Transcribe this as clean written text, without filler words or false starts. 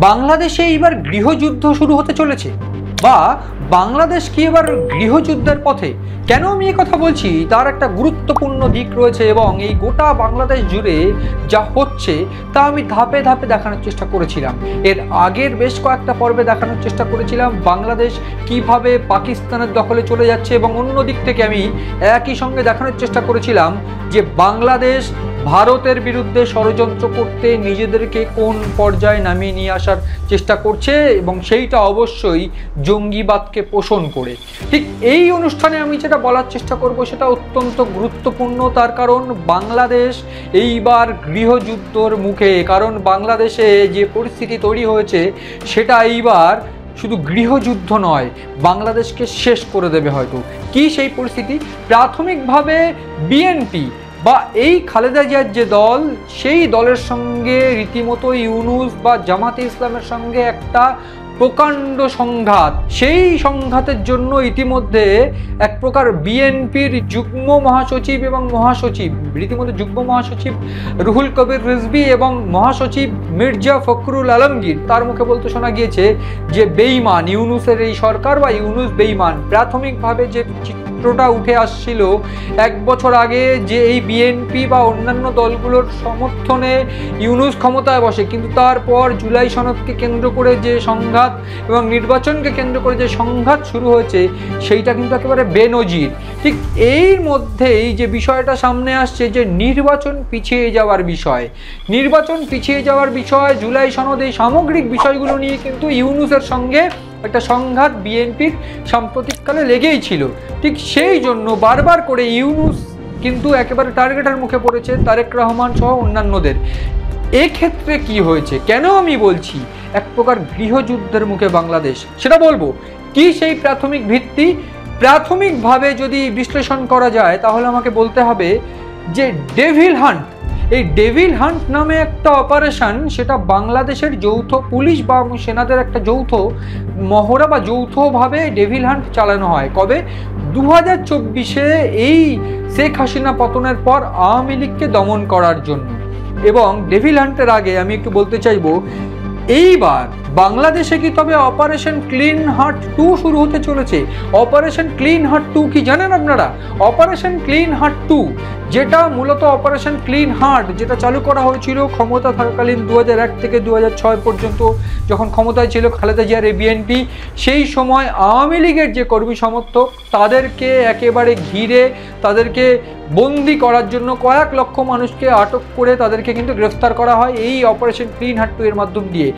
বাংলাদেশে এইবার গৃহযুদ্ধ শুরু হতে চলেছে, বা বাংলাদেশ কি এবার গৃহযুদ্ধের পথে? কেন আমি এই কথা বলছি তার একটা গুরুত্বপূর্ণ দিক রয়েছে, এবং এই গোটা বাংলাদেশ জুড়ে যা হচ্ছে তা আমি ধাপে ধাপে দেখানোর চেষ্টা করেছিলাম। এর আগের বেশ কয়েকটা পর্বে দেখানোর চেষ্টা করেছিলাম বাংলাদেশ কিভাবে পাকিস্তানের দখলে চলে যাচ্ছে, এবং অন্য দিক থেকে আমি একই সঙ্গে দেখানোর চেষ্টা করেছিলাম যে বাংলাদেশ ভারতের বিরুদ্ধে ষড়যন্ত্র করতে নিজেদেরকে কোন পর্যায়ে নামিয়ে নিয়ে আসার চেষ্টা করছে, এবং সেইটা অবশ্যই জঙ্গিবাদকে পোষণ করে। ঠিক এই অনুষ্ঠানে আমি যেটা বলার চেষ্টা করব সেটা অত্যন্ত গুরুত্বপূর্ণ, তার কারণ বাংলাদেশ এইবার গৃহযুদ্ধর মুখে। কারণ বাংলাদেশে যে পরিস্থিতি তৈরি হয়েছে সেটা এইবার শুধু গৃহযুদ্ধ নয়, বাংলাদেশকে শেষ করে দেবে হয়তো। কি সেই পরিস্থিতি? প্রাথমিকভাবে বিএনপি বা এই খালেদা জিয়ার যে দল, সেই দলের সঙ্গে রীতিমতো ইউনূস বা জামাতে ইসলামের সঙ্গে একটা প্রকাণ্ড সংঘাত। সেই সংঘাতের জন্য ইতিমধ্যে এক প্রকার বিএনপির যুগ্ম মহাসচিব এবং মহাসচিব, রীতিমতো যুগ্ম মহাসচিব রুহুল কবির রিজভী এবং মহাসচিব মির্জা ফখরুল আলমগীর, তার মুখে বলতে শোনা গিয়েছে যে বেঈমান ইউনূসের এই সরকার, বা ইউনূস বেঈমান। প্রাথমিকভাবে যে চিত্রটা উঠে আসছিল এক বছর আগে, যে এই বিএনপি বা অন্যান্য দলগুলোর সমর্থনে ইউনূস ক্ষমতায় বসে, কিন্তু তারপর জুলাই সনদকে কেন্দ্র করে যে সংঘাত এবং নির্বাচনকে কেন্দ্র করে যে সংঘাত শুরু হয়েছে, সেইটা কিন্তু একেবারে বেনজির। ঠিক এর মধ্যেই যে বিষয়টা সামনে আসছে, যে নির্বাচন পিছিয়ে যাওয়ার বিষয়, জুলাই সনদ, এই সামগ্রিক বিষয়গুলো নিয়ে কিন্তু ইউনূসের সঙ্গে একটা সংঘাত বিএনপির সাম্প্রতিককালে লেগেই ছিল। ঠিক সেই জন্য বারবার করে ইউনূস কিন্তু একেবারে টার্গেটের মুখে পড়েছে, তারেক রহমান সহ অন্যান্যদের। এক্ষেত্রে কি হয়েছে, কেন আমি বলছি এক প্রকার গৃহযুদ্ধের মুখে বাংলাদেশ, সেটা বলবো। কি সেই প্রাথমিক ভিত্তি? প্রাথমিকভাবে যদি বিশ্লেষণ করা যায় তাহলে আমাকে বলতে হবে যে ডেভিল হান্ট, এই ডেভিল হান্ট নামে একটা অপারেশন, সেটা বাংলাদেশের যৌথ পুলিশ বা সেনাদের একটা যৌথ মহড়া বা যৌথভাবে ডেভিল হান্ট চালানো হয়। কবে? 2024-এ এই শেখ হাসিনা পতনের পর আওয়ামী লীগকে দমন করার জন্য। এবং ডেভিল হান্টের আগে আমি একটু বলতে চাইবো, এইবার বাংলাদেশে কি তবে অপারেশন ক্লিন হার্ট 2 শুরু হতে চলেছে? অপারেশন ক্লিন হার্ট 2 কি জানেন আপনারা? অপারেশন ক্লিন হার্ট 2, যেটা মূলত অপারেশন ক্লিন হার্ট, যেটা চালু করা হয়েছিল ক্ষমতা থাকাকালীন 2001 থেকে 2006 পর্যন্ত, যখন ক্ষমতায় ছিল খালেদা জিয়ার এই বিএনপি। সেই সময় আওয়ামী লীগের যে কর্মী সমর্থক, তাদেরকে একেবারে ঘিরে তাদেরকে বন্দি করার জন্য কয়েক লক্ষ মানুষকে আটক করে তাদেরকে কিন্তু গ্রেফতার করা হয় এই অপারেশন ক্লিন হার্ট 2 এর মাধ্যম দিয়ে।